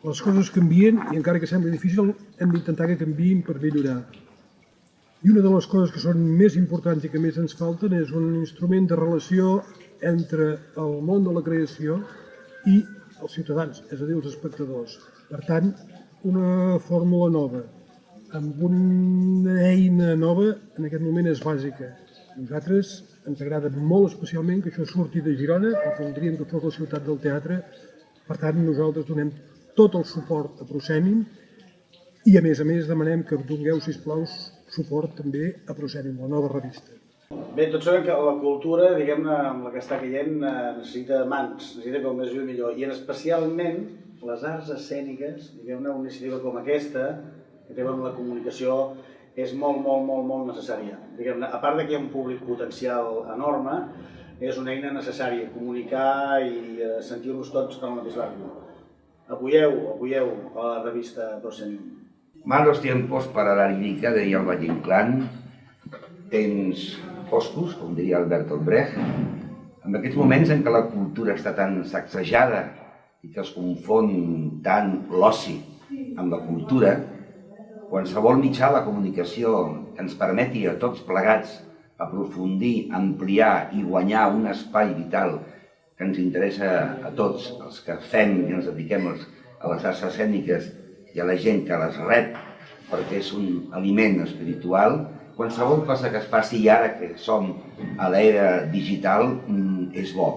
Les coses canvien i encara que sembli difícil hem d'intentar que canviïn per millorar. I una de les coses que són més importants i que més ens falten és un instrument de relació entre el món de la creació i els ciutadans, és a dir, els espectadors. Per tant, una fórmula nova, amb una eina nova, en aquest moment és bàsica. A nosaltres ens agrada molt especialment que això surti de Girona, que voldríem que fos la ciutat del teatre. Per tant, nosaltres donem tot el suport a Proscènim i, a més, demanem que dongueu, sisplau, suport també a Proscènim, la nova revista. Bé, tots sabem que la cultura, diguem-ne, amb la que està caient, necessita mans, necessita com més i millor. I especialment les arts escèniques, diguem-ne, una iniciativa com aquesta, que té amb la comunicació, és molt necessària. Diguem-ne, a part que hi ha un públic potencial enorme, és una eina necessària, comunicar i sentir-nos tots en el mateix barco. Apoyeu a la revista Proscènim. Malos tiempos para la lírica, deia el Valle Inclán, temps foscos, com diria Albertolt Brecht. En aquests moments en què la cultura està tan sacsejada i que es confon tant l'oci amb la cultura, qualsevol mitjà de comunicació que ens permeti a tots plegats aprofundir, ampliar i guanyar un espai vital que ens interessa a tots, els que fem i ens dediquem a les arts escèniques i a la gent que les rep, perquè és un aliment espiritual. Qualsevol cosa que es faci ara que som a l'era digital és bo.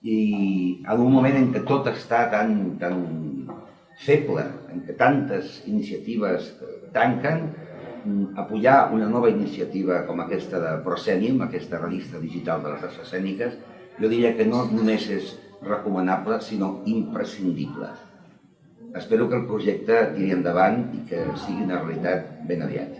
I en un moment en què tot està tan feble, en què tantes iniciatives tanquen, apoyar una nova iniciativa com aquesta de Proscènim, aquesta revista digital de les arts escèniques, jo diria que no només és recomanable, sinó imprescindible. Espero que el projecte tiri endavant i que sigui una realitat ben aviat.